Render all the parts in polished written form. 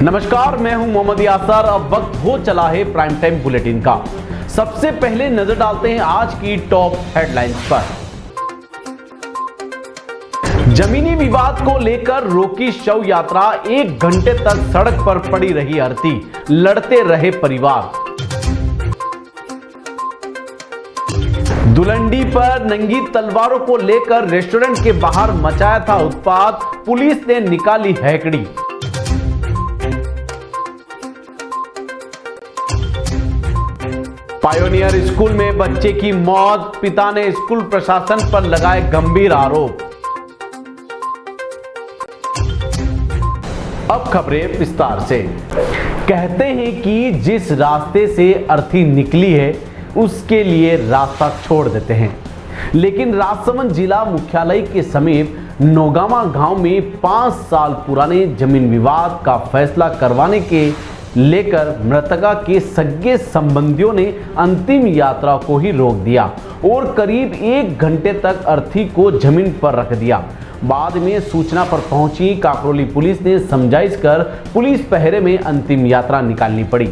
नमस्कार, मैं हूं मोहम्मद यासर। अब वक्त हो चला है प्राइम टाइम बुलेटिन का। सबसे पहले नजर डालते हैं आज की टॉप हेडलाइंस पर। जमीनी विवाद को लेकर रोकी शव यात्रा, 1 घंटे तक सड़क पर पड़ी रही अर्थी, लड़ते रहे परिवार। दुलंडी पर नंगी तलवारों को लेकर रेस्टोरेंट के बाहर मचाया था उत्पात, पुलिस ने निकाली हैकड़ी। पायोनियर स्कूल में बच्चे की मौत, पिता ने स्कूल प्रशासन पर लगाए गंभीर आरोप। अब खबरें विस्तार से। कहते हैं कि जिस रास्ते से अर्थी निकली है उसके लिए रास्ता छोड़ देते हैं, लेकिन राजसमंद जिला मुख्यालय के समीप नोगामा गांव में 5 साल पुराने जमीन विवाद का फैसला करवाने के लेकर मृतका के सगे संबंधियों ने अंतिम यात्रा को ही रोक दिया और करीब 1 घंटे तक अर्थी को जमीन पर रख दिया। बाद में सूचना पर पहुंची काकरोली पुलिस ने समझाइश कर पुलिस पहरे में अंतिम यात्रा निकालनी पड़ी।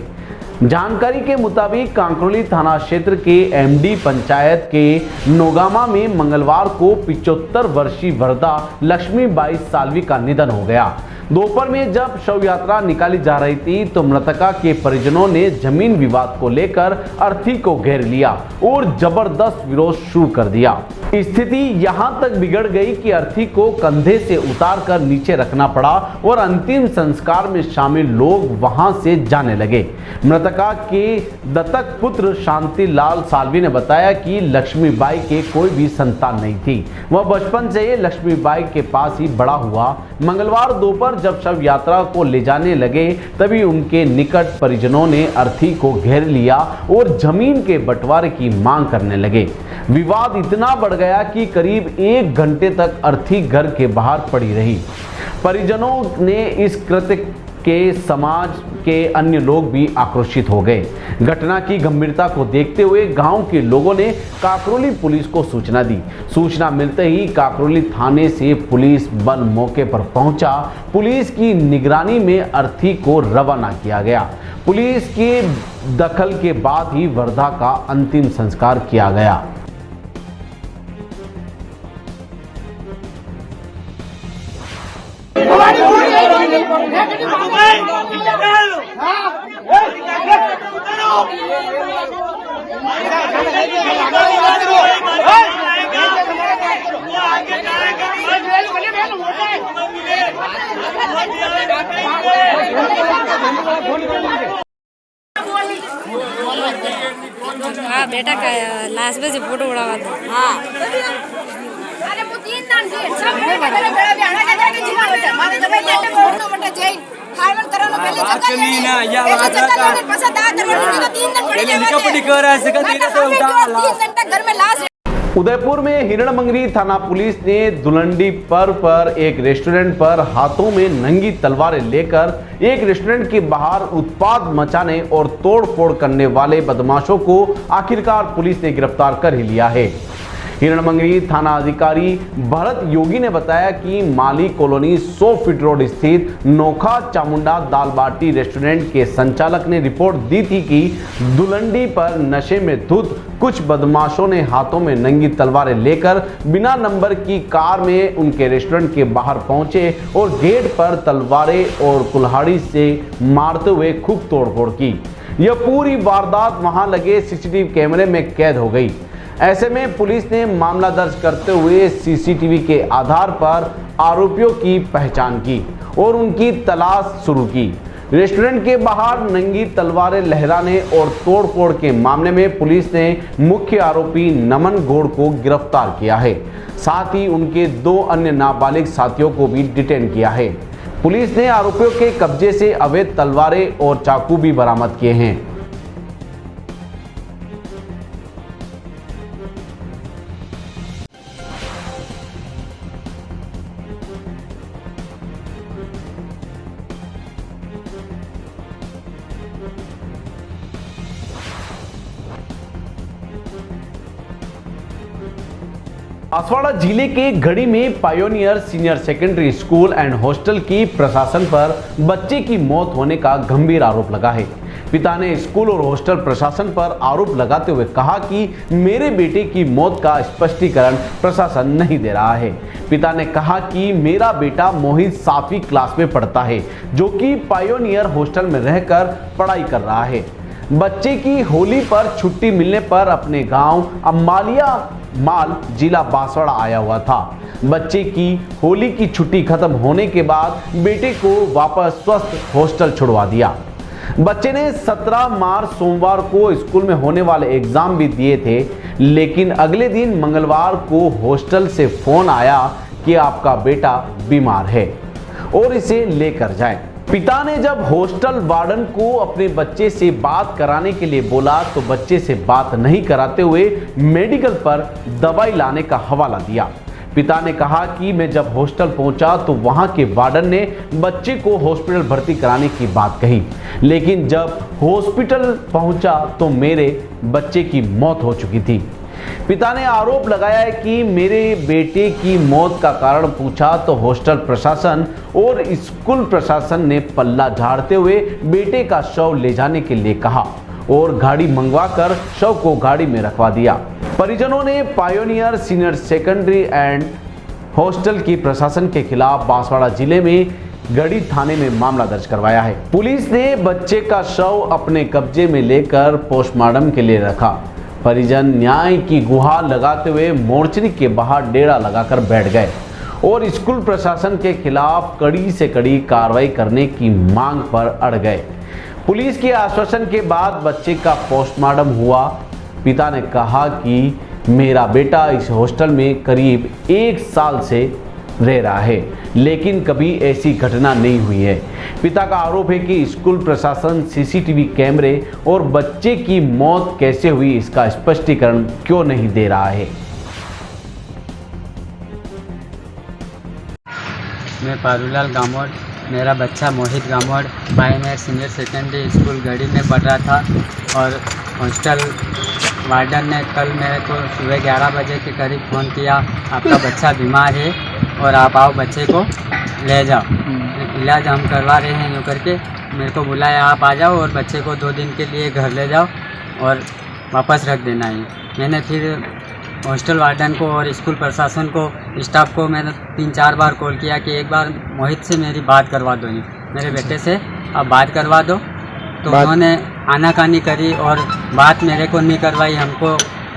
जानकारी के मुताबिक कांकरोली थाना क्षेत्र के एमडी पंचायत के नोगामा में मंगलवार को 75 वर्षीय वृद्धा लक्ष्मीबाई सालवी का निधन हो गया। दोपहर में जब शव यात्रा निकाली जा रही थी तो मृतका के परिजनों ने जमीन विवाद को लेकर अर्थी को घेर लिया और जबरदस्त विरोध शुरू कर दिया। स्थिति यहां तक बिगड़ गई कि अर्थी को कंधे से उतारकर नीचे रखना पड़ा और अंतिम संस्कार में शामिल लोग वहां से जाने लगे। मृतका के दत्तक पुत्र शांति लाल सालवी ने बताया कि लक्ष्मीबाई के कोई भी संतान नहीं थी, वह बचपन से लक्ष्मीबाई के पास ही बड़ा हुआ। मंगलवार दोपहर जब शव यात्रा को ले जाने लगे तभी उनके निकट परिजनों ने अर्थी को घेर लिया और जमीन के बंटवारे की मांग करने लगे। विवाद इतना बढ़ गया कि करीब 1 घंटे तक अर्थी घर के बाहर पड़ी रही। परिजनों ने इस कृत्य के समाज के अन्य लोग भी आक्रोशित हो गए। घटना की गंभीरता को देखते हुए गांव के लोगों ने काकरोली पुलिस को सूचना दी। सूचना मिलते ही काकरोली थाने से पुलिस बल मौके पर पहुंचा। पुलिस की निगरानी में अर्थी को रवाना किया गया। पुलिस के दखल के बाद ही वृद्धा का अंतिम संस्कार किया गया। हाँ बेटा का लास्ट में से फोटो उड़ावा था। हाँ अरे वो 3 दान जी सब बेटा बेड़ा भी आना के के जिमा बेटा मारे जब लेटे कोडनो बेटा जय हाइवन करनो पहले चली ना या वादा का पसंद आ करनो 3 दिन पड़ी है पड़ी कर ऐसे का देगा तो उठा 3 दिन तक घर में लाश। उदयपुर में हिरणमंगरी थाना पुलिस ने दुलंडी पर्व पर एक रेस्टोरेंट पर हाथों में नंगी तलवारें लेकर एक रेस्टोरेंट के बाहर उत्पात मचाने और तोड़फोड़ करने वाले बदमाशों को आखिरकार पुलिस ने गिरफ्तार कर ही लिया है। हिरणमंगरी थाना अधिकारी भरत योगी ने बताया कि माली कॉलोनी 100 फीट रोड स्थित नोखा चामुंडा दाल बाटी रेस्टोरेंट के संचालक ने रिपोर्ट दी थी कि दुलंडी पर नशे में धुत कुछ बदमाशों ने हाथों में नंगी तलवारें लेकर बिना नंबर की कार में उनके रेस्टोरेंट के बाहर पहुंचे और गेट पर तलवारें और कुल्हाड़ी से मारते हुए खूब तोड़फोड़ की। यह पूरी वारदात वहां लगे सीसीटीवी कैमरे में कैद हो गई। ऐसे में पुलिस ने मामला दर्ज करते हुए सीसीटीवी के आधार पर आरोपियों की पहचान की और उनकी तलाश शुरू की। रेस्टोरेंट के बाहर नंगी तलवारें लहराने और तोड़फोड़ के मामले में पुलिस ने मुख्य आरोपी नमन गौड़ को गिरफ्तार किया है। साथ ही उनके 2 अन्य नाबालिग साथियों को भी डिटेन किया है। पुलिस ने आरोपियों के कब्जे से अवैध तलवारें और चाकू भी बरामद किए हैं। बांसवाड़ा जिले के घड़ी में pioneer senior secondary school and hostel की प्रशासन पर बच्चे की मौत होने का गंभीर आरोप लगा है। पिता ने स्कूल और हॉस्टल प्रशासन पर आरोप लगाते हुए कहा कि मेरे बेटे की मौत का स्पष्टीकरण प्रशासन नहीं दे रहा है। पिता ने कहा कि मेरा बेटा मोहित 7वीं क्लास में पढ़ता है, जो कि पायोनियर हॉस्टल में रहकर पढ़ाई कर रहा है। बच्चे की होली पर छुट्टी मिलने पर अपने गांव अम्बालिया माल जिला बांसवाड़ा आया हुआ था। बच्चे की होली की छुट्टी खत्म होने के बाद बेटे को वापस स्वस्थ हॉस्टल छुड़वा दिया। बच्चे ने 17 मार्च सोमवार को स्कूल में होने वाले एग्जाम भी दिए थे, लेकिन अगले दिन मंगलवार को हॉस्टल से फोन आया कि आपका बेटा बीमार है और इसे लेकर जाएं। पिता ने जब हॉस्टल वार्डन को अपने बच्चे से बात कराने के लिए बोला तो बच्चे से बात नहीं कराते हुए मेडिकल पर दवाई लाने का हवाला दिया। पिता ने कहा कि मैं जब हॉस्टल पहुंचा तो वहां के वार्डन ने बच्चे को हॉस्पिटल भर्ती कराने की बात कही, लेकिन जब हॉस्पिटल पहुंचा तो मेरे बच्चे की मौत हो चुकी थी। पिता ने आरोप लगाया है कि मेरे बेटे की मौत का कारण पूछा तो हॉस्टल प्रशासन और स्कूल प्रशासन ने पल्ला झाड़ते हुए बेटे का शव ले जाने के लिए कहा और गाड़ी मंगवाकर शव को गाड़ी में रखवा दिया। परिजनों ने pioneer senior secondary and hostel की प्रशासन के खिलाफ बांसवाड़ा जिले में गढ़ी थाने में मामला दर्ज करवाया है। पुलिस ने बच्चे का शव अपने कब्जे में लेकर पोस्टमार्टम के लिए रखा। परिजन न्याय की गुहार लगाते हुए मोर्चरी के बाहर डेरा लगाकर बैठ गए और स्कूल प्रशासन के खिलाफ कड़ी से कड़ी कार्रवाई करने की मांग पर अड़ गए। पुलिस के आश्वासन के बाद बच्चे का पोस्टमार्टम हुआ। पिता ने कहा कि मेरा बेटा इस हॉस्टल में करीब 1 साल से रह रहा है, लेकिन कभी ऐसी घटना नहीं हुई है। पिता का आरोप है कि स्कूल प्रशासन सीसीटीवी कैमरे और बच्चे की मौत कैसे हुई इसका स्पष्टीकरण क्यों नहीं दे रहा है। मैं पारूलाल गामोड, मेरा बच्चा मोहित गामोड पायोनियर सीनियर सेकेंडरी स्कूल गढ़ी में पढ़ रहा था और हॉस्टल वार्डन ने कल मेरे को सुबह 11 बजे के करीब फ़ोन किया, आपका बच्चा बीमार है और आप आओ बच्चे को ले जाओ, इलाज हम करवा रहे हैं। यूँ करके मेरे को बुलाया, आप आ जाओ और बच्चे को 2 दिन के लिए घर ले जाओ और वापस रख देना है। मैंने फिर हॉस्टल वार्डन को और स्कूल प्रशासन को, स्टाफ को मैंने 3-4 बार कॉल किया कि एक बार मोहित से मेरी बात करवा दो, मेरे बेटे से आप बात करवा दो। तो उन्होंने आनाकानी करी और बात मेरे को नहीं करवाई। हमको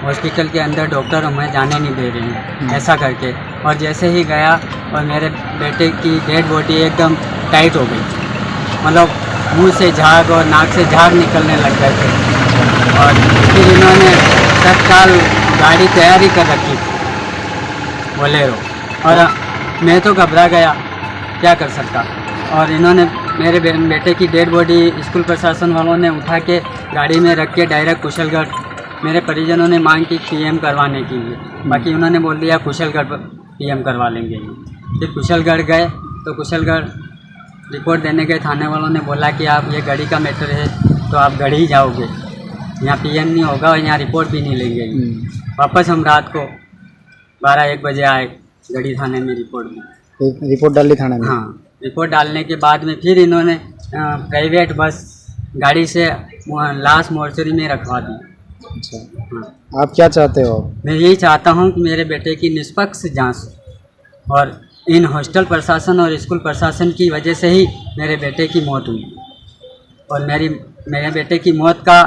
हॉस्पिटल के अंदर डॉक्टर हमें जाने नहीं दे रहे हैं, ऐसा करके। और जैसे ही गया और मेरे बेटे की डेड बॉडी एकदम टाइट हो गई, मतलब मुंह से झाग और नाक से झाग निकलने लग गए थे। और फिर इन्होंने तत्काल गाड़ी तैयारी कर रखी थी बोलेरो, और मैं तो घबरा गया, क्या कर सकता। और इन्होंने मेरे बेटे की डेड बॉडी स्कूल प्रशासन वालों ने उठा के गाड़ी में रख के डायरेक्ट कुशलगढ़, मेरे परिजनों ने मांग की पीएम करवाने के लिए, बाकी उन्होंने बोल दिया कुशलगढ़ पीएम करवा लेंगे। फिर कुशलगढ़ गए तो कुशलगढ़ रिपोर्ट देने गए, थाने वालों ने बोला कि आप ये गढ़ी का मैटर है तो आप गढ़ी जाओगे, यहाँ पीएम नहीं होगा और यहाँ रिपोर्ट भी नहीं लेंगे। वापस हम रात को 12-1 बजे आए गढ़ी थाने में रिपोर्ट डाली थाने में। हाँ, रिपोर्ट डालने के बाद में फिर इन्होंने प्राइवेट बस गाड़ी से लाश मोर्चरी में रखवा दी। अच्छा, हाँ। आप क्या चाहते हो? मैं यही चाहता हूँ कि मेरे बेटे की निष्पक्ष जांच, और इन हॉस्टल प्रशासन और स्कूल प्रशासन की वजह से ही मेरे बेटे की मौत हुई, और मेरे बेटे की मौत का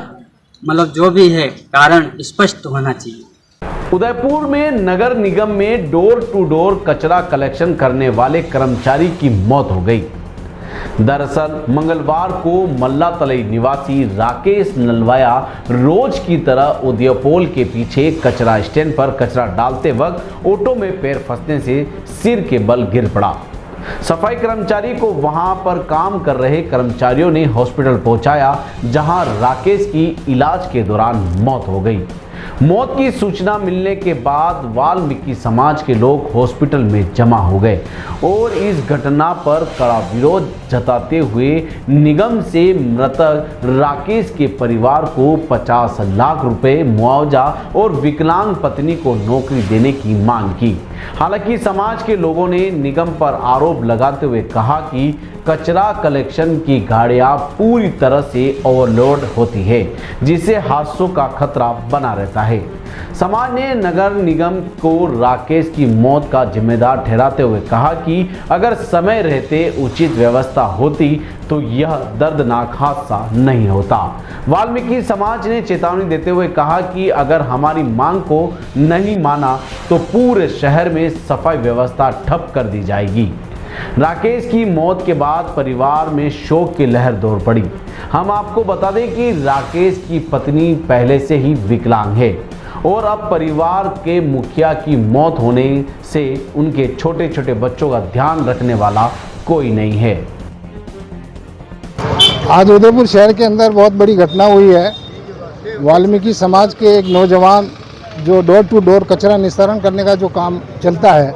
मतलब जो भी है कारण स्पष्ट होना चाहिए। उदयपुर में नगर निगम में डोर टू डोर कचरा कलेक्शन करने वाले कर्मचारी की मौत हो गई। दरअसल मंगलवार को मल्ला तलई निवासी राकेश नलवाया रोज की तरह उदयपोल के पीछे कचरा स्टैंड पर कचरा डालते वक्त ऑटो में पैर फंसने से सिर के बल गिर पड़ा। सफाई कर्मचारी को वहां पर काम कर रहे कर्मचारियों ने हॉस्पिटल पहुंचाया, जहां राकेश की इलाज के दौरान मौत हो गई। मौत की सूचना मिलने के बाद वाल्मीकि समाज के लोग हॉस्पिटल में जमा हो गए और इस घटना पर कड़ा विरोध जताते हुए निगम से मृतक राकेश के परिवार को 50 लाख रुपए मुआवजा और विकलांग पत्नी को नौकरी देने की मांग की। हालांकि समाज के लोगों ने निगम पर आरोप लगाते हुए कहा कि कचरा कलेक्शन की गाड़ियां पूरी तरह से ओवरलोड होती है, जिससे हादसों का खतरा बना रहता है। समाज ने नगर निगम को राकेश की मौत का जिम्मेदार ठहराते हुए कहा कि अगर समय रहते उचित व्यवस्था होती तो यह दर्दनाक हादसा नहीं होता। वाल्मीकि समाज ने चेतावनी देते हुए कहा कि अगर हमारी मांग को नहीं माना तो पूरे शहर में सफाई व्यवस्था ठप कर दी जाएगी। राकेश की मौत के बाद परिवार में शोक की लहर दौड़ पड़ी। हम आपको बता दें कि राकेश की पत्नी पहले से ही विकलांग है और अब परिवार के मुखिया की मौत होने से उनके छोटे छोटे बच्चों का ध्यान रखने वाला कोई नहीं है। आज उदयपुर शहर के अंदर बहुत बड़ी घटना हुई है। वाल्मीकि समाज के एक नौजवान जो डोर टू डोर कचरा निस्तारण करने का जो काम चलता है,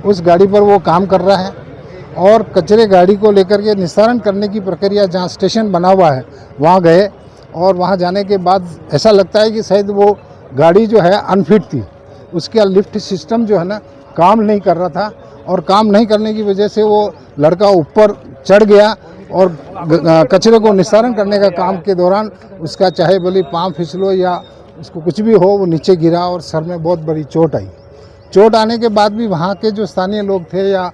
उस गाड़ी पर वो काम कर रहा है और कचरे गाड़ी को लेकर के निस्तारण करने की प्रक्रिया जहाँ स्टेशन बना हुआ है वहाँ गए और वहाँ जाने के बाद ऐसा लगता है कि शायद वो गाड़ी जो है अनफिट थी। उसका लिफ्ट सिस्टम जो है ना काम नहीं कर रहा था और काम नहीं करने की वजह से वो लड़का ऊपर चढ़ गया और कचरे को निस्तारण करने का काम के दौरान उसका चाहे बोली पाँव फिसलो या उसको कुछ भी हो, वो नीचे गिरा और सर में बहुत बड़ी चोट आई। चोट आने के बाद भी वहाँ के जो स्थानीय लोग थे या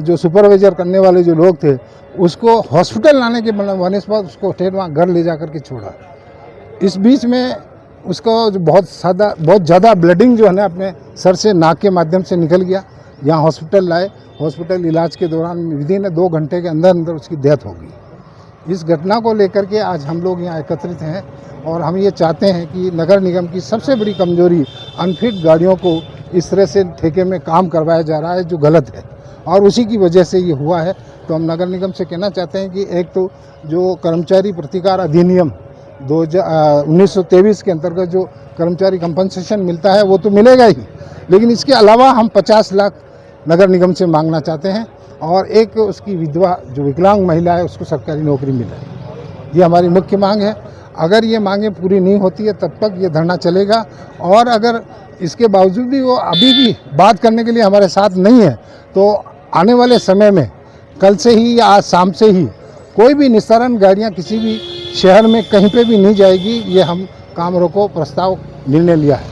जो सुपरवाइजर करने वाले जो लोग थे, उसको हॉस्पिटल लाने के बनस्पत उसको ठेर वहाँ घर ले जा कर के छोड़ा। इस बीच में उसको बहुत ज़्यादा ब्लीडिंग जो है ना अपने सर से नाक के माध्यम से निकल गया। यहाँ हॉस्पिटल लाए, हॉस्पिटल इलाज के दौरान विदिन 2 घंटे के अंदर अंदर उसकी डेथ हो गई। इस घटना को लेकर के आज हम लोग यहाँ एकत्रित हैं और हम ये चाहते हैं कि नगर निगम की सबसे बड़ी कमजोरी अनफिट गाड़ियों को इस तरह से ठेके में काम करवाया जा रहा है, जो गलत है और उसी की वजह से ये हुआ है। तो हम नगर निगम से कहना चाहते हैं कि एक तो जो कर्मचारी प्रतिकार अधिनियम 1923 के अंतर्गत जो कर्मचारी कंपनसेशन मिलता है वो तो मिलेगा ही, लेकिन इसके अलावा हम 50 लाख नगर निगम से मांगना चाहते हैं और एक उसकी विधवा जो विकलांग महिला है उसको सरकारी नौकरी मिले। ये हमारी मुख्य मांग है। अगर ये मांगें पूरी नहीं होती है तब तक ये धरना चलेगा और अगर इसके बावजूद भी वो अभी भी बात करने के लिए हमारे साथ नहीं है तो आने वाले समय में कल से ही या आज शाम से ही कोई भी निस्तारण गाड़ियाँ किसी भी शहर में कहीं पे भी नहीं जाएगी। ये हम काम रोको प्रस्ताव निर्णय लिया है,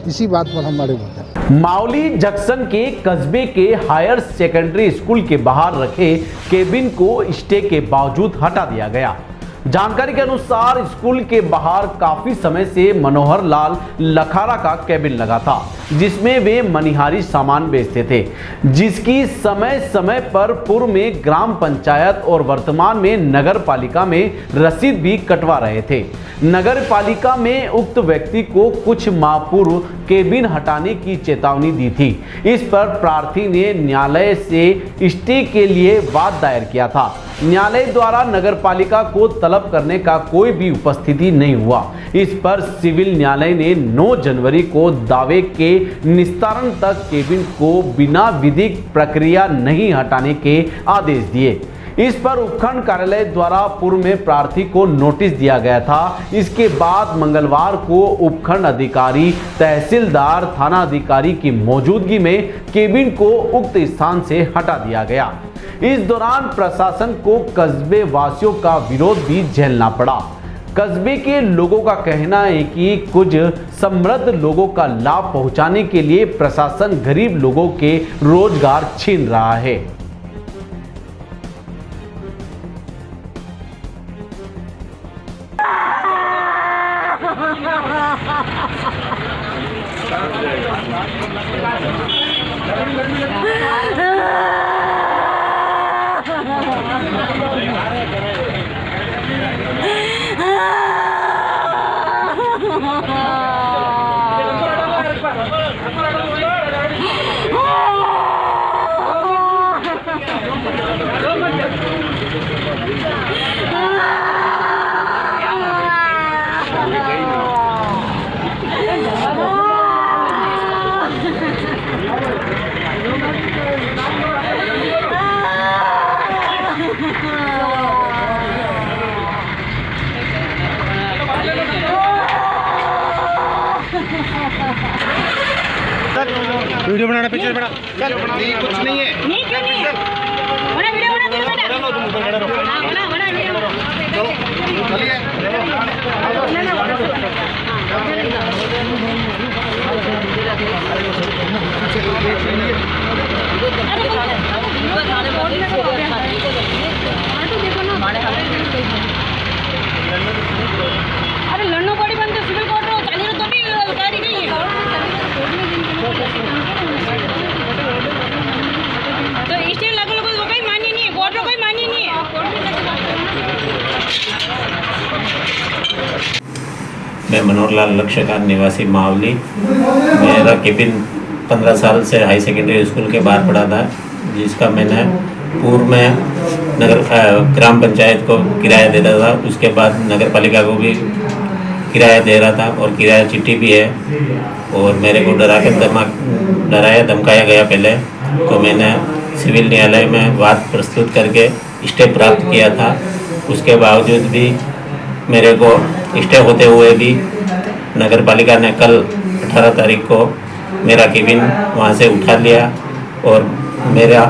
इसी बात पर हम अड़े होते हैं। मावली जंक्शन के कस्बे के हायर सेकेंडरी स्कूल के बाहर रखे केबिन को स्टे के बावजूद हटा दिया गया। जानकारी के अनुसार स्कूल के बाहर काफी समय से मनोहर लाल लखारा का केबिन लगा था, जिसमें वे मनिहारी सामान बेचते थे, जिसकी समय समय पर पूर्व में ग्राम पंचायत और वर्तमान में नगर पालिका में रसीद भी कटवा रहे थे। नगर पालिका में उक्त व्यक्ति को कुछ माह पूर्व केबिन हटाने की चेतावनी दी थी। इस पर प्रार्थी ने न्यायालय से स्टे के लिए वाद दायर किया था। न्यायालय द्वारा नगर पालिका को तलब करने का कोई भी उपस्थिति नहीं हुआ। इस पर सिविल न्यायालय ने 9 जनवरी को दावे के निस्तारण तक केबिन को बिना विधिक प्रक्रिया नहीं हटाने के आदेश दिए। इस पर उपखंड कार्यालय द्वारा पूर्व में प्रार्थी को नोटिस दिया गया था। इसके बाद मंगलवार को उपखंड अधिकारी, तहसीलदार, थाना अधिकारी की मौजूदगी में केबिन को उक्त स्थान से हटा दिया गया। इस दौरान प्रशासन को कस्बे वासियों का विरोध भी झेलना पड़ा। कस्बे के लोगों का कहना है कि कुछ समृद्ध लोगों का लाभ पहुंचाने के लिए प्रशासन गरीब लोगों के रोजगार छीन रहा है। वीडियो बनाना पिक्चर बना चल नहीं कुछ नहीं है नहीं क्यों नहीं है बड़ा वीडियो बना दो बेटा चलो तुम ऊपर खड़े रहो हां बड़ा वीडियो चलो चलिए अरे लड़नो पड़ी बंद सिविल कोर्ट रो चाली रो तो भी गाड़ी गई है तो स्टेशन लगो लगो वो कोई मान्य नहीं है कोर्ट रो कोई मान्य नहीं है मैं मनोहर लाल लक्ष्यकांत निवासी मावली। मेरा केबिन 15 साल से हाई सेकेंडरी स्कूल के बाहर पड़ा था, जिसका मैंने पूर्व में ग्राम पंचायत को किराया देता था। उसके बाद नगर पालिका को भी किराया दे रहा था और किराया चिट्ठी भी है। और मेरे को डराया धमकाया गया पहले, तो मैंने सिविल न्यायालय में बात प्रस्तुत करके स्टे प्राप्त किया था। उसके बावजूद भी मेरे को स्टे होते हुए भी नगर पालिका ने कल 18 तारीख को मेरा केबिन वहाँ से उठा लिया और मेरा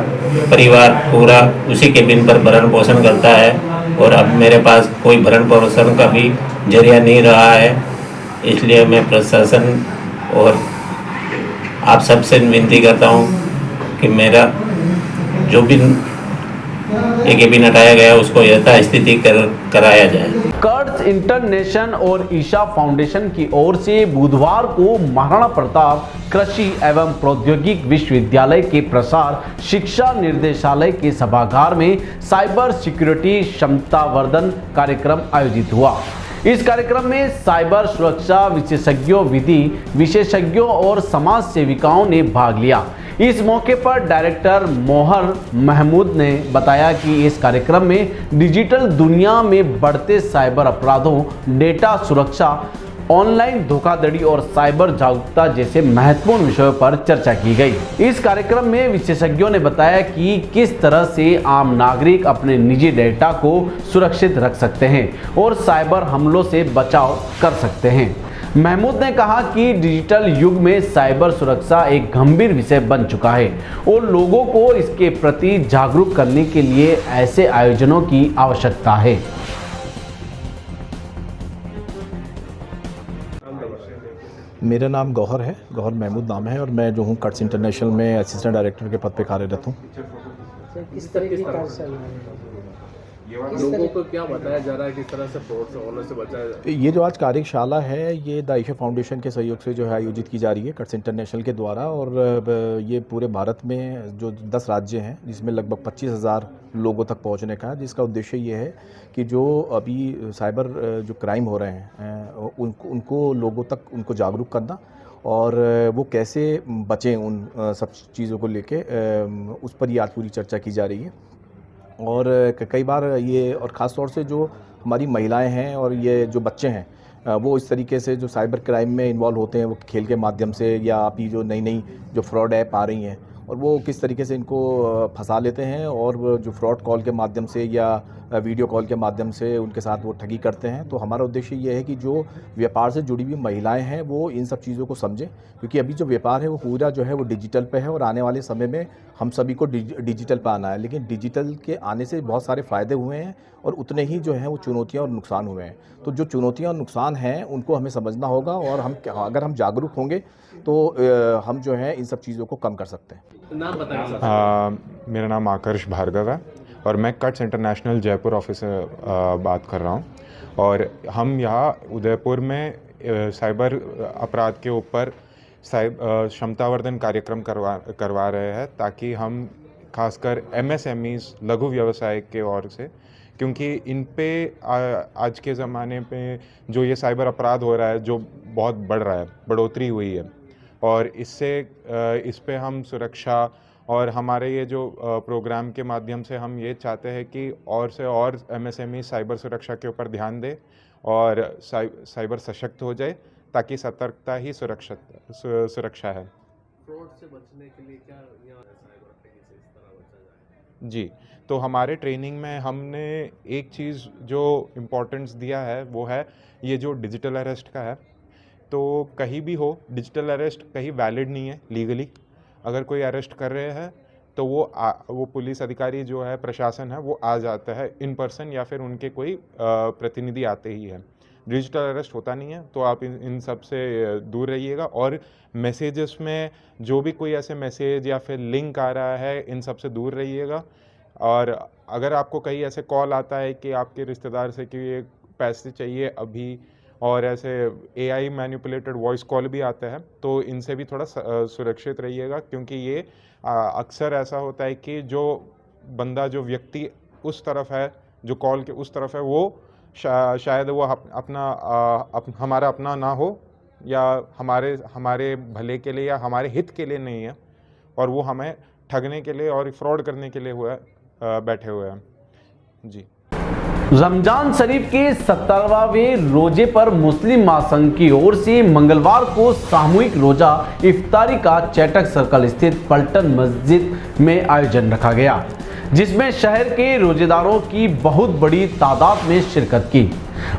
परिवार पूरा उसी केबिन पर भरण पोषण करता है। और अब मेरे पास कोई भरण पोषण का भी जरिया नहीं रहा है। इसलिए मैं प्रशासन और आप सबसे विनती करता हूँ कि मेरा जो भी ये केबिन हटाया गया उसको यथास्थिति कराया जाए। कर्ज इंटरनेशनल और ईशा फाउंडेशन की ओर से बुधवार को महाराणा प्रताप कृषि एवं प्रौद्योगिक विश्वविद्यालय के प्रसार शिक्षा निर्देशालय के सभागार में साइबर सिक्योरिटी क्षमतावर्धन कार्यक्रम आयोजित हुआ। इस कार्यक्रम में साइबर सुरक्षा विशेषज्ञों, विधि विशेषज्ञों और समाज सेविकाओं ने भाग लिया। इस मौके पर डायरेक्टर मोहर महमूद ने बताया कि इस कार्यक्रम में डिजिटल दुनिया में बढ़ते साइबर अपराधों, डेटा सुरक्षा, ऑनलाइन धोखाधड़ी और साइबर जागरूकता जैसे महत्वपूर्ण विषयों पर चर्चा की गई। इस कार्यक्रम में विशेषज्ञों ने बताया कि किस तरह से आम नागरिक अपने निजी डेटा को सुरक्षित रख सकते हैं और साइबर हमलों से बचाव कर सकते हैं। महमूद ने कहा कि डिजिटल युग में साइबर सुरक्षा एक गंभीर विषय बन चुका है और लोगों को इसके प्रति जागरूक करने के लिए ऐसे आयोजनों की आवश्यकता है। मेरा नाम गौहर है, गौहर महमूद नाम है और मैं जो हूँ कर्ट्स इंटरनेशनल में असिस्टेंट डायरेक्टर के पद पे कार्यरत हूँ। किस तरह की लोगों को क्या बताया जा रहा है, किस तरह से फ्रॉड से होने से बचाया जाए? ये जो आज कार्यशाला है ये द ईशा फाउंडेशन के सहयोग से जो है आयोजित की जा रही है कर्ट्स इंटरनेशनल के द्वारा। और ये पूरे भारत में जो 10 राज्य हैं जिसमें लगभग 25,000 लोगों तक पहुंचने का है, जिसका उद्देश्य ये है कि जो अभी साइबर जो क्राइम हो रहे हैं उनको लोगों तक उनको जागरूक करना और वो कैसे बचें उन सब चीज़ों को लेके, उस पर ये आज पूरी चर्चा की जा रही है। और कई बार ये और ख़ास तौर से जो हमारी महिलाएं हैं और ये जो बच्चे हैं वो इस तरीके से जो साइबर क्राइम में इन्वॉल्व होते हैं, वो खेल के माध्यम से या अभी जो नई नई जो फ्रॉड ऐप आ रही हैं और वो किस तरीके से इनको फंसा लेते हैं और जो फ्रॉड कॉल के माध्यम से या वीडियो कॉल के माध्यम से उनके साथ वो ठगी करते हैं। तो हमारा उद्देश्य ये है कि जो व्यापार से जुड़ी हुई महिलाएं हैं वो इन सब चीज़ों को समझें, क्योंकि अभी जो व्यापार है वो पूरा जो है वो डिजिटल पे है और आने वाले समय में हम सभी को डिजिटल पे आना है। लेकिन डिजिटल के आने से बहुत सारे फ़ायदे हुए हैं और उतने ही जो हैं वो चुनौतियाँ और नुकसान हुए हैं। तो जो चुनौतियाँ और नुकसान हैं उनको हमें समझना होगा और अगर हम जागरूक होंगे तो हम जो है इन सब चीज़ों को कम कर सकते हैं। नाम बताइए। मेरा नाम आकर्ष भार्गव है और मैं कर्ट्स इंटरनेशनल जयपुर ऑफिस से बात कर रहा हूँ। और हम यहाँ उदयपुर में साइबर अपराध के ऊपर क्षमतावर्धन कार्यक्रम करवा रहे हैं, ताकि हम खासकर MSMEs लघु व्यवसाय के ओर से, क्योंकि इन पे आज के ज़माने पे जो ये साइबर अपराध हो रहा है जो बहुत बढ़ रहा है, बढ़ोतरी हुई है और इससे इस पे हम सुरक्षा और हमारे ये जो प्रोग्राम के माध्यम से हम ये चाहते हैं कि और से और MSME साइबर सुरक्षा के ऊपर ध्यान दे और साइबर सशक्त हो जाए, ताकि सतर्कता ही सुरक्षा है। फ्रॉड से बचने के लिए क्या यहाँ साइबर अटैक से इस तरह बचा जाए? जी, तो हमारे ट्रेनिंग में हमने एक चीज़ जो इम्पोर्टेंस दिया है वो है ये जो डिजिटल अरेस्ट का है, तो कहीं भी हो, डिजिटल अरेस्ट कहीं वैलिड नहीं है लीगली। अगर कोई अरेस्ट कर रहे हैं तो वो पुलिस अधिकारी जो है, प्रशासन है, वो आ जाता है इन पर्सन या फिर उनके कोई प्रतिनिधि आते ही है। डिजिटल अरेस्ट होता नहीं है, तो आप इन सब से दूर रहिएगा। और मैसेजेस में जो भी कोई ऐसे मैसेज या फिर लिंक आ रहा है, इन सब से दूर रहिएगा। और अगर आपको कहीं ऐसे कॉल आता है कि आपके रिश्तेदार से कि ये पैसे चाहिए अभी, और ऐसे AI मैनिपुलेटेड वॉइस कॉल भी आता है, तो इनसे भी थोड़ा सुरक्षित रहिएगा, क्योंकि ये अक्सर ऐसा होता है कि जो बंदा, जो व्यक्ति उस तरफ है, जो कॉल के उस तरफ है, वो शायद वो हमारा अपना ना हो, या हमारे भले के लिए या हमारे हित के लिए नहीं है, और वो हमें ठगने के लिए और फ्रॉड करने के लिए बैठे हुए हैं जी। रमजान शरीफ के 17वें रोजे पर मुस्लिम महासंघ की ओर से मंगलवार को सामूहिक रोजा इफ्तारी का चैटक सर्कल स्थित पलटन मस्जिद में आयोजन रखा गया, जिसमें शहर के रोजेदारों की बहुत बड़ी तादाद में शिरकत की।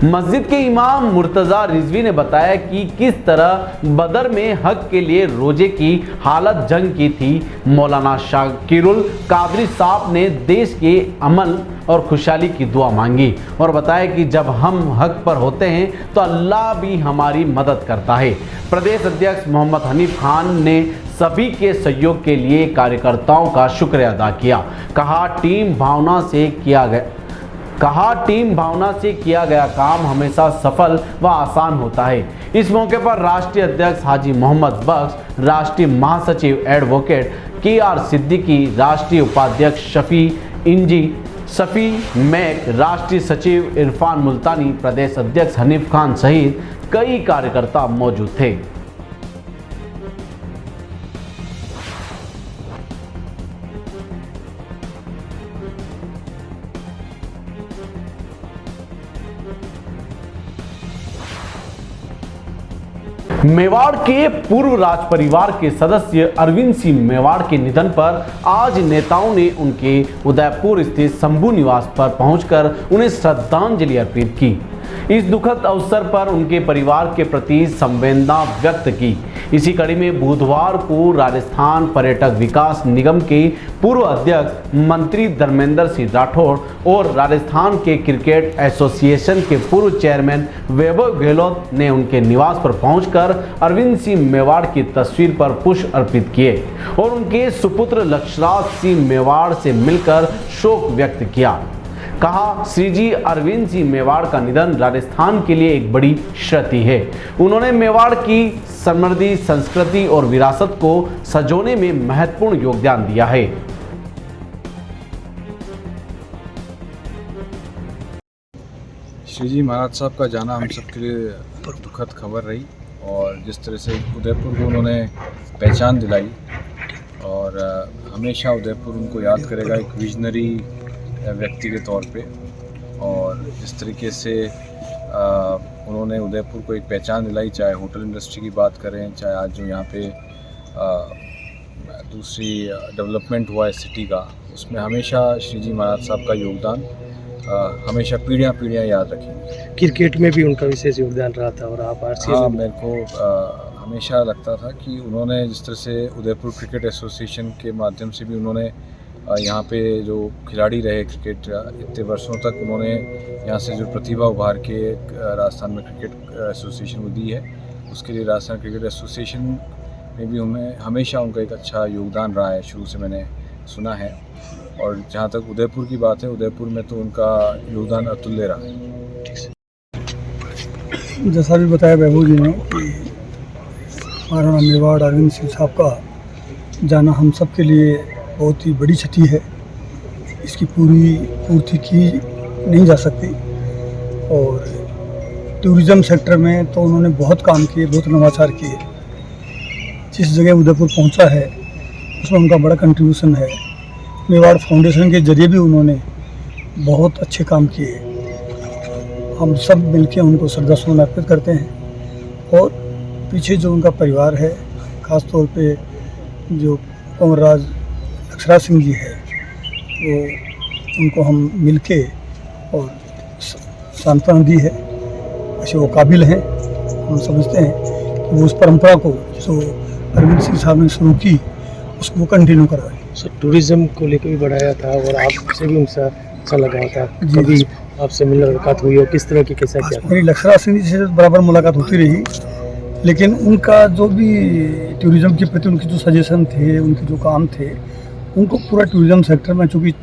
मस्जिद के इमाम मुर्तज़ा रिजवी ने बताया कि किस तरह बदर में हक के लिए रोजे की हालत जंग की थी। मौलाना शाकिरुल कादरी साहब ने देश के अमन और खुशहाली की दुआ मांगी और बताया कि जब हम हक पर होते हैं तो अल्लाह भी हमारी मदद करता है। प्रदेश अध्यक्ष मोहम्मद हनीफ खान ने सभी के सहयोग के लिए कार्यकर्ताओं का शुक्रिया अदा किया। कहा टीम भावना से किया गया काम हमेशा सफल व आसान होता है। इस मौके पर राष्ट्रीय अध्यक्ष हाजी मोहम्मद बख्श, राष्ट्रीय महासचिव एडवोकेट KR सिद्दीकी, राष्ट्रीय उपाध्यक्ष शफी मैक, राष्ट्रीय सचिव इरफान मुल्तानी, प्रदेश अध्यक्ष हनीफ खान सहित कई कार्यकर्ता मौजूद थे। मेवाड़ के पूर्व राज परिवार के सदस्य अरविंद सिंह मेवाड़ के निधन पर आज नेताओं ने उनके उदयपुर स्थित शंभू निवास पर पहुंचकर उन्हें श्रद्धांजलि अर्पित की। इस दुखद अवसर पर उनके परिवार के प्रति संवेदना व्यक्त की। इसी कड़ी में बुधवार को राजस्थान पर्यटक विकास निगम के पूर्व अध्यक्ष मंत्री धर्मेंद्र सिंह राठौड़ और राजस्थान के क्रिकेट एसोसिएशन के पूर्व चेयरमैन वैभव गहलोत ने उनके निवास पर पहुंचकर अरविंद सिंह मेवाड़ की तस्वीर पर पुष्प अर्पित किए और उनके सुपुत्र लक्षराज सिंह मेवाड़ से मिलकर शोक व्यक्त किया। कहा, श्री जी अरविंद सिंह मेवाड़ का निधन राजस्थान के लिए एक बड़ी क्षति है। उन्होंने मेवाड़ की समृद्धि, संस्कृति और विरासत को सजोने में महत्वपूर्ण योगदान दिया है। श्री जी महाराज साहब का जाना हम सबके लिए दुखद खबर रही, और जिस तरह से उदयपुर को उन्होंने पहचान दिलाई, और हमेशा उदयपुर उनको याद करेगा एक विजनरी व्यक्ति के तौर पे। और जिस तरीके से उन्होंने उदयपुर को एक पहचान दिलाई, चाहे होटल इंडस्ट्री की बात करें, चाहे आज जो यहाँ पे दूसरी डेवलपमेंट हुआ है सिटी का, उसमें हमेशा श्री जी महाराज साहब का योगदान हमेशा पीढ़ियाँ याद रखेंगे। क्रिकेट में भी उनका विशेष योगदान रहा था, और आप हाँ, मेरे को हमेशा लगता था कि उन्होंने जिस तरह से उदयपुर क्रिकेट एसोसिएशन के माध्यम से भी उन्होंने यहाँ पे जो खिलाड़ी रहे क्रिकेट इतने वर्षों तक, उन्होंने यहाँ से जो प्रतिभा उभार के राजस्थान में क्रिकेट एसोसिएशन को दी है, उसके लिए राजस्थान क्रिकेट एसोसिएशन में भी हमेशा उनका एक अच्छा योगदान रहा है, शुरू से मैंने सुना है। और जहाँ तक उदयपुर की बात है, उदयपुर में तो उनका योगदान अतुल्य रहा है। जैसा भी बताया वैभव जी ने कि महाराणा मेवाड़ अरविंद सिंह साहब का जाना हम सब के लिए बहुत ही बड़ी क्षति है। इसकी पूर्ति की नहीं जा सकती। और टूरिज़्म सेक्टर में तो उन्होंने बहुत काम किए, बहुत नवाचार किए। जिस जगह उदयपुर पहुंचा है उसमें उनका बड़ा कंट्रीब्यूशन है। मेवाड़ फाउंडेशन के जरिए भी उन्होंने बहुत अच्छे काम किए। हम सब मिलकर उनको श्रद्धासुमन अर्पित करते हैं। और पीछे जो उनका परिवार है, ख़ास तौर पे जो कंवरराज लक्षराज सिंह जी है, वो उनको हम मिलके और सांत्वना दी है। ऐसे वो काबिल हैं। हम समझते हैं वो उस परंपरा को जो अरविंद सिंह साहब ने शुरू की उसको कंटिन्यू करवाए। सर टूरिज्म को लेकर भी बढ़ाया था और आपसे भी उनसे अच्छा लगा था, कभी आपसे मुलाकात हुई हो, किस तरह की कैसा क्या? मेरी लक्षरा सिंह जी से बराबर मुलाकात होती रही, लेकिन उनका जो भी टूरिज्म के प्रति उनके जो सजेशन थे, उनके जो काम थे, उनको पूरा टूरिज्म सेक्टर में, चूँकि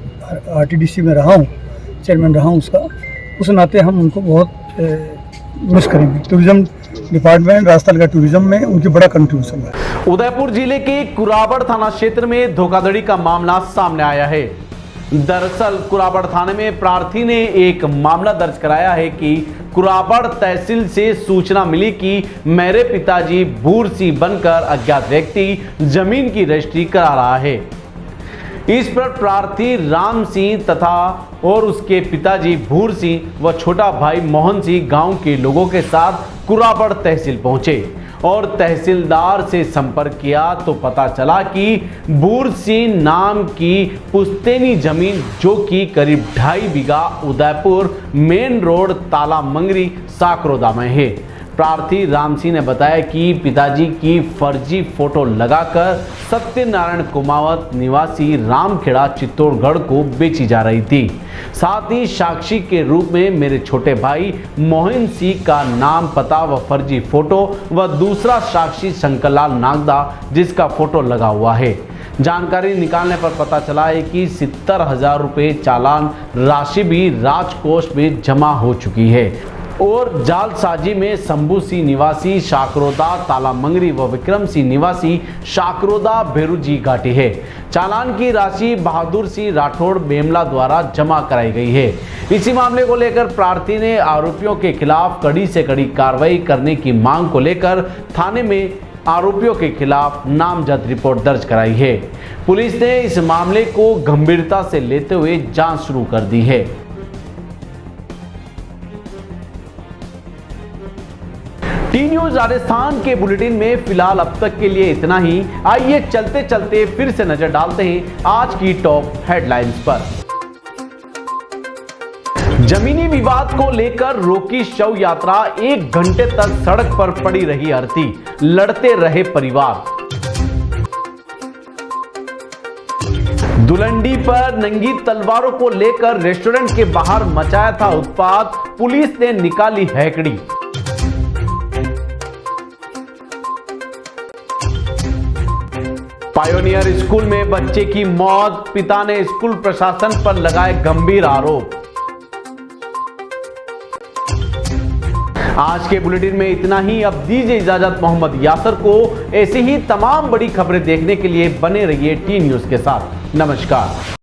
RTDC में रहा हूँ, चेयरमैन रहा हूँ उसका, उस नाते हम उनको बहुत मिस करेंगे। टूरिज्म डिपार्टमेंट, राजस्थान का टूरिज्म में उनकी बड़ा कंट्रीब्यूशन है। उदयपुर जिले के कुराबड़ थाना क्षेत्र में धोखाधड़ी का मामला सामने आया है। दरअसल कुराबड़ थाने में प्रार्थी ने एक मामला दर्ज कराया है कि कुराबड़ तहसील से सूचना मिली कि मेरे पिताजी भूर सिंह बनकर अज्ञात व्यक्ति जमीन की रजिस्ट्री करा रहा है। इस पर प्रार्थी राम सिंह तथा और उसके पिताजी भूर सिंह व छोटा भाई मोहन सिंह गांव के लोगों के साथ कुराबड़ तहसील पहुंचे और तहसीलदार से संपर्क किया तो पता चला कि भूर सिंह नाम की पुश्तैनी जमीन, जो कि करीब 2.5 बीघा उदयपुर मेन रोड ताला मंगरी साकरोदा में है। प्रार्थी राम सिंह ने बताया कि पिताजी की फर्जी फोटो लगाकर सत्यनारायण कुमावत निवासी रामखेड़ा चित्तौड़गढ़ को बेची जा रही थी। साथ ही साक्षी के रूप में मेरे छोटे भाई मोहन सिंह का नाम, पता व फर्जी फोटो व दूसरा साक्षी शंकरलाल नागदा जिसका फोटो लगा हुआ है। जानकारी निकालने पर पता चला है कि 70,000 रुपये चालान राशि भी राजकोष में जमा हो चुकी है और जालसाजी में शंभू सिंह निवासी शाकरोदा ताला मंगरी व विक्रम सिंह निवासी शाकरोदा भेरूजी घाटी है। चालान की राशि बहादुर सिंह राठौड़ बेमला द्वारा जमा कराई गई है। इसी मामले को लेकर प्रार्थी ने आरोपियों के खिलाफ कड़ी से कड़ी कार्रवाई करने की मांग को लेकर थाने में आरोपियों के खिलाफ नामजद रिपोर्ट दर्ज कराई है। पुलिस ने इस मामले को गंभीरता से लेते हुए जांच शुरू कर दी है। टी न्यूज राजस्थान के बुलेटिन में फिलहाल अब तक के लिए इतना ही। आइए चलते चलते फिर से नजर डालते हैं आज की टॉप हेडलाइंस पर। जमीनी विवाद को लेकर रोकी शव यात्रा, 1 घंटे तक सड़क पर पड़ी रही अर्थी, लड़ते रहे परिवार। दुलंडी पर नंगी तलवारों को लेकर रेस्टोरेंट के बाहर मचाया था उत्पात, पुलिस ने निकाली हैकड़ी। पायोनियर स्कूल में बच्चे की मौत, पिता ने स्कूल प्रशासन पर लगाए गंभीर आरोप। आज के बुलेटिन में इतना ही। अब दीजिए इजाजत मोहम्मद यासर को। ऐसी ही तमाम बड़ी खबरें देखने के लिए बने रहिए टी न्यूज के साथ। नमस्कार।